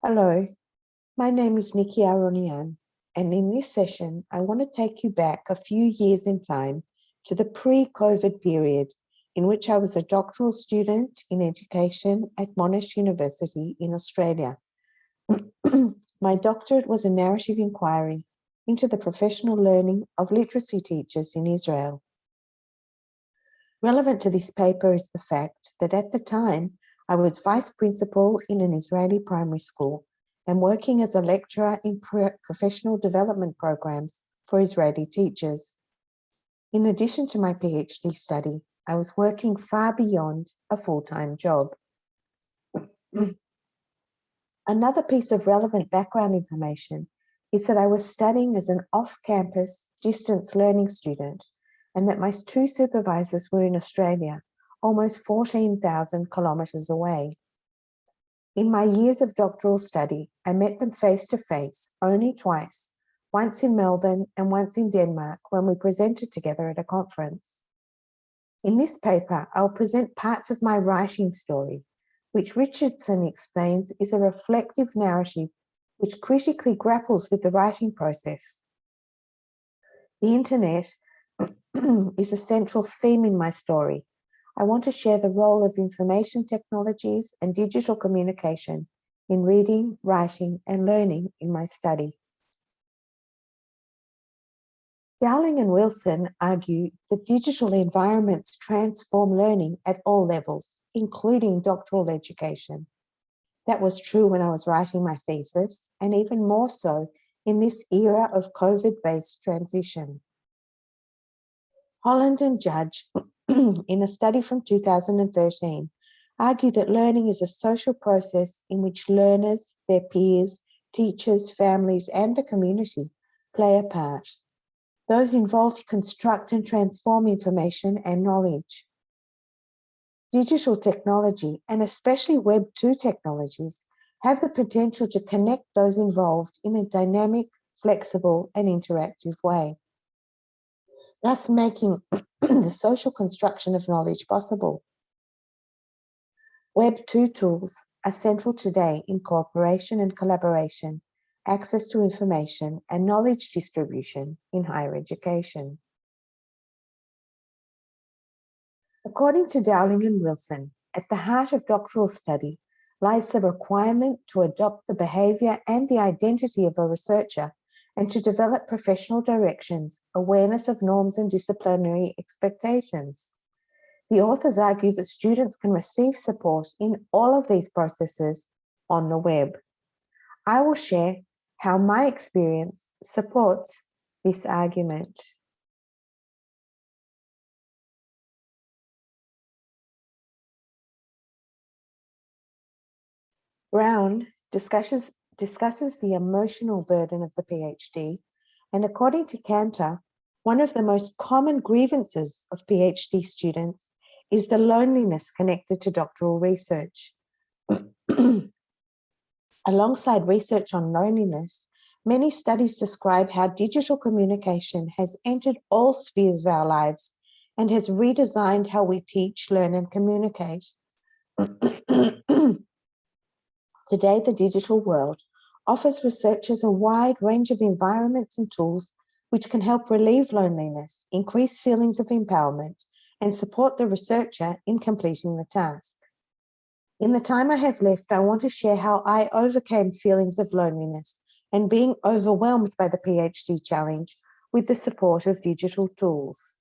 Hello, my name is Nikki Aharonian, and in this session, I want to take you back a few years in time to the pre-COVID period in which I was a doctoral student in education at Monash University in Australia. My doctorate was a narrative inquiry into the professional learning of literacy teachers in Israel. Relevant to this paper is the fact that at the time, I was vice principal in an Israeli primary school and working as a lecturer in professional development programs for Israeli teachers. In addition to my PhD study, I was working far beyond a full-time job. Another piece of relevant background information is that I was studying as an off-campus distance learning student and that my two supervisors were in Australia, almost 14,000 kilometres away. In my years of doctoral study, I met them face-to-face only twice, once in Melbourne and once in Denmark when we presented together at a conference. In this paper, I'll present parts of my writing story, which Richardson explains is a reflective narrative which critically grapples with the writing process. The internet is a central theme in my story. I want to share the role of information technologies and digital communication in reading, writing, and learning in my study. Dowling and Wilson argue that digital environments transform learning at all levels, including doctoral education. That was true when I was writing my thesis, and even more so in this era of COVID-based transition. Holland and Judge, in a study from 2013, argue that learning is a social process in which learners, their peers, teachers, families, and the community play a part. Those involved construct and transform information and knowledge. Digital technology, and especially Web 2 technologies, have the potential to connect those involved in a dynamic, flexible, and interactive way, thus making the social construction of knowledge possible. Web 2 tools are central today in cooperation and collaboration, access to information, and knowledge distribution in higher education. According to Dowling and Wilson, at the heart of doctoral study lies the requirement to adopt the behaviour and the identity of a researcher and to develop professional directions, awareness of norms and disciplinary expectations. The authors argue that students can receive support in all of these processes on the web. I will share how my experience supports this argument. Brown discusses the emotional burden of the PhD, and according to Cantor, one of the most common grievances of PhD students is the loneliness connected to doctoral research. Alongside research on loneliness, many studies describe how digital communication has entered all spheres of our lives and has redesigned how we teach, learn, and communicate. Today, the digital world offers researchers a wide range of environments and tools which can help relieve loneliness, increase feelings of empowerment, and support the researcher in completing the task. In the time I have left, I want to share how I overcame feelings of loneliness and being overwhelmed by the PhD challenge with the support of digital tools.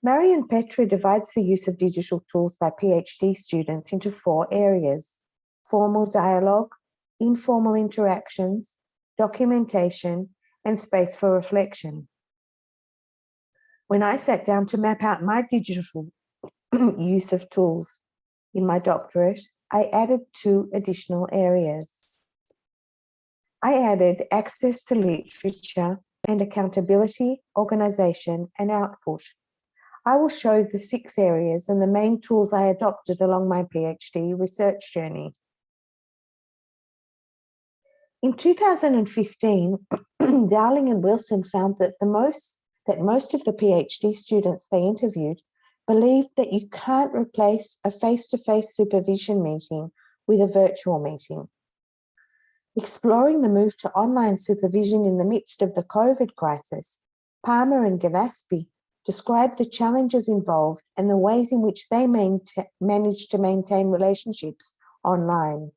Marion Petra divides the use of digital tools by PhD students into 4 areas: formal dialogue, informal interactions, documentation, and space for reflection. When I sat down to map out my digital use of tools in my doctorate, I added 2 additional areas. I added access to literature and accountability, organization, and output. I will show the 6 areas and the main tools I adopted along my PhD research journey. In 2015, Dowling and Wilson found that most of the PhD students they interviewed believed that you can't replace a face-to-face supervision meeting with a virtual meeting. Exploring the move to online supervision in the midst of the COVID crisis, Palmer and Gillespie describe the challenges involved and the ways in which they manage to maintain relationships online.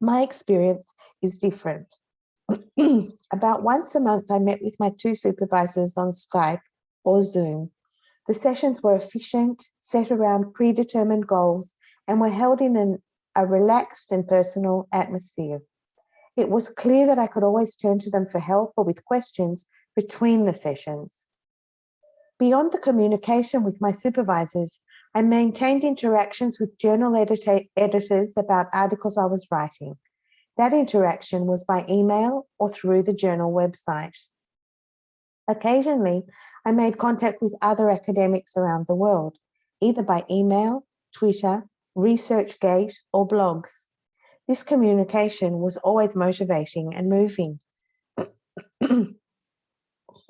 My experience is different. About once a month, I met with my two supervisors on Skype or Zoom. The sessions were efficient, set around predetermined goals, and were held in a relaxed and personal atmosphere. It was clear that I could always turn to them for help or with questions between the sessions. Beyond the communication with my supervisors, I maintained interactions with journal editors about articles I was writing. That interaction was by email or through the journal website. Occasionally, I made contact with other academics around the world, either by email, Twitter, ResearchGate, or blogs. This communication was always motivating and moving.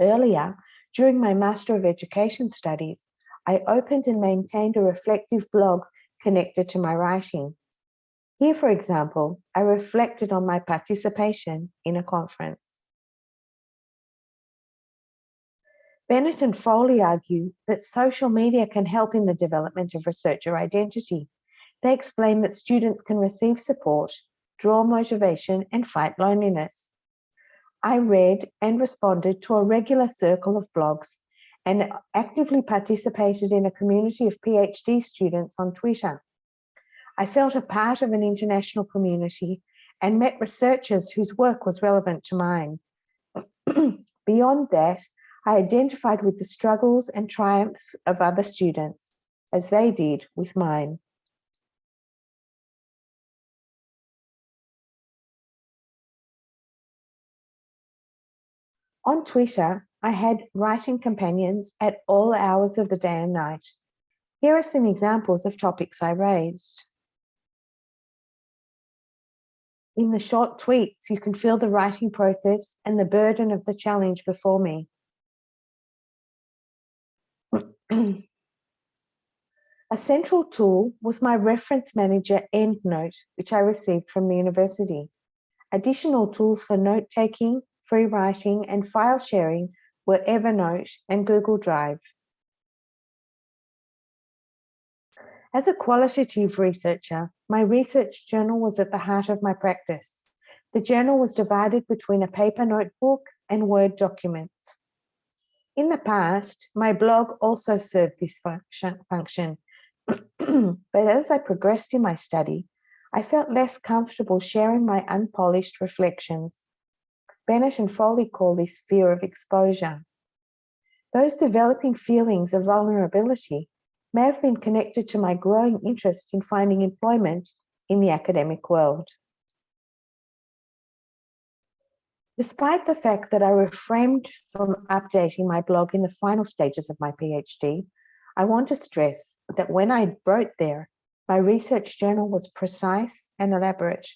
Earlier, during my Master of Education studies, I opened and maintained a reflective blog connected to my writing. Here, for example, I reflected on my participation in a conference. Bennett and Foley argue that social media can help in the development of researcher identity. They explain that students can receive support, draw motivation, and fight loneliness. I read and responded to a regular circle of blogs and actively participated in a community of PhD students on Twitter. I felt a part of an international community and met researchers whose work was relevant to mine. Beyond that, I identified with the struggles and triumphs of other students, as they did with mine. On Twitter, I had writing companions at all hours of the day and night. Here are some examples of topics I raised. In the short tweets, you can feel the writing process and the burden of the challenge before me. A central tool was my reference manager EndNote, which I received from the university. Additional tools for note-taking, free writing, and file sharing were Evernote and Google Drive. As a qualitative researcher, my research journal was at the heart of my practice. The journal was divided between a paper notebook and Word documents. In the past, my blog also served this function, but as I progressed in my study, I felt less comfortable sharing my unpolished reflections. Bennett and Foley call this fear of exposure. Those developing feelings of vulnerability may have been connected to my growing interest in finding employment in the academic world. Despite the fact that I refrained from updating my blog in the final stages of my PhD, I want to stress that when I wrote there, my research journal was precise and elaborate.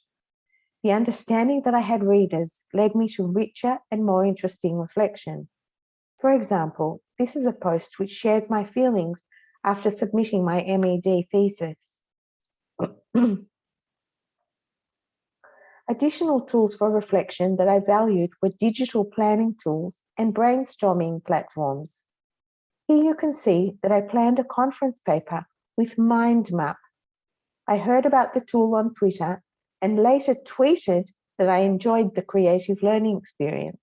The understanding that I had readers led me to richer and more interesting reflection. For example, this is a post which shares my feelings after submitting my MED thesis. Additional tools for reflection that I valued were digital planning tools and brainstorming platforms. Here you can see that I planned a conference paper with MindMap. I heard about the tool on Twitter and later tweeted that I enjoyed the creative learning experience.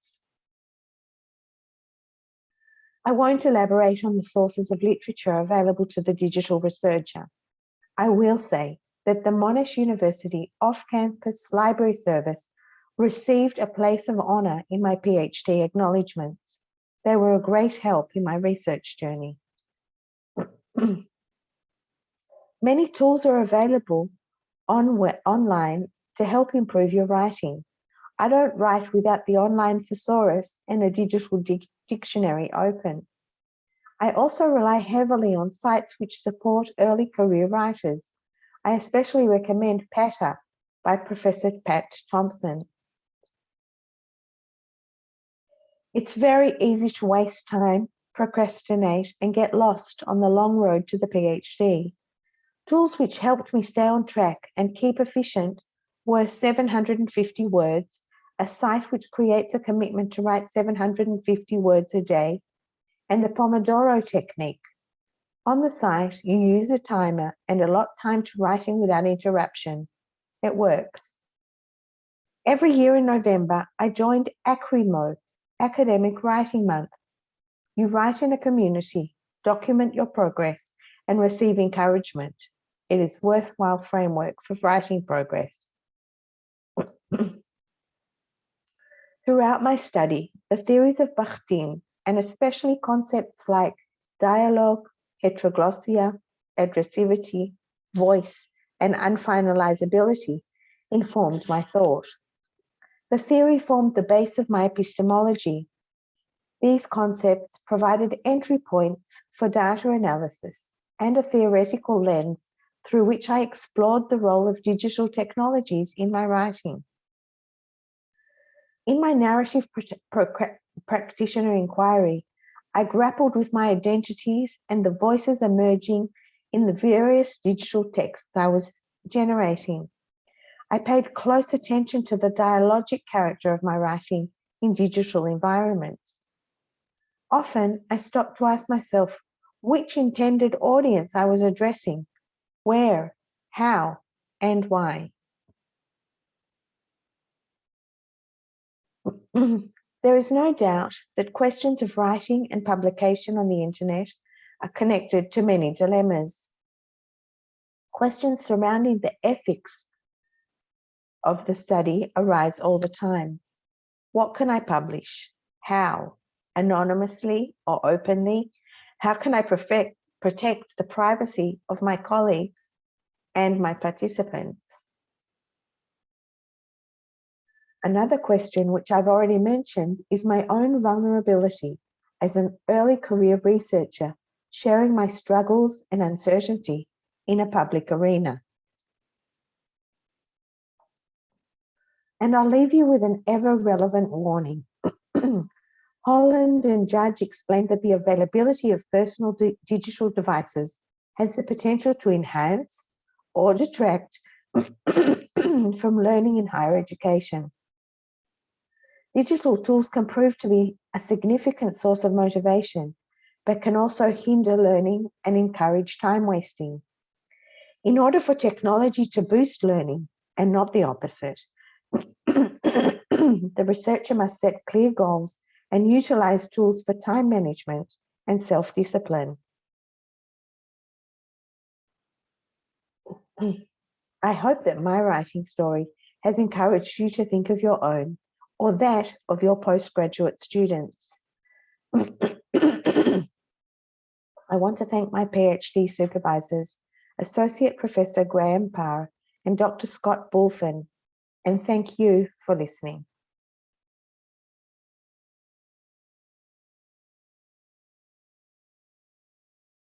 I won't elaborate on the sources of literature available to the digital researcher. I will say that the Monash University off-campus library service received a place of honour in my PhD acknowledgements. They were a great help in my research journey. Many tools are available online to help improve your writing. I don't write without the online thesaurus and a digital dictionary open. I also rely heavily on sites which support early career writers. I especially recommend Patter by Professor Pat Thompson. It's very easy to waste time, procrastinate, and get lost on the long road to the PhD. Tools which helped me stay on track and keep efficient were 750 words, a site which creates a commitment to write 750 words a day, and the Pomodoro technique. On the site, you use a timer and allot time to writing without interruption. It works. Every year in November, I joined ACRIMO, Academic Writing Month. You write in a community, document your progress, and receive encouragement. It is a worthwhile framework for writing progress. Throughout my study, the theories of Bakhtin, and especially concepts like dialogue, heteroglossia, addressivity, voice, and unfinalizability, informed my thought. The theory formed the base of my epistemology. These concepts provided entry points for data analysis and a theoretical lens through which I explored the role of digital technologies in my writing. In my narrative practitioner inquiry, I grappled with my identities and the voices emerging in the various digital texts I was generating. I paid close attention to the dialogic character of my writing in digital environments. Often, I stopped to ask myself which intended audience I was addressing, where, how, and why. There is no doubt that questions of writing and publication on the internet are connected to many dilemmas. Questions surrounding the ethics of the study arise all the time. What can I publish? How? Anonymously or openly? How can I protect the privacy of my colleagues and my participants? Another question, which I've already mentioned, is my own vulnerability as an early career researcher, sharing my struggles and uncertainty in a public arena. And I'll leave you with an ever-relevant warning. Holland and Judge explained that the availability of personal digital devices has the potential to enhance or detract from learning in higher education. Digital tools can prove to be a significant source of motivation, but can also hinder learning and encourage time wasting. In order for technology to boost learning and not the opposite, the researcher must set clear goals and utilize tools for time management and self-discipline. I hope that my writing story has encouraged you to think of your own or that of your postgraduate students. I want to thank my PhD supervisors, Associate Professor Graham Parr and Dr. Scott Bulfin, and thank you for listening.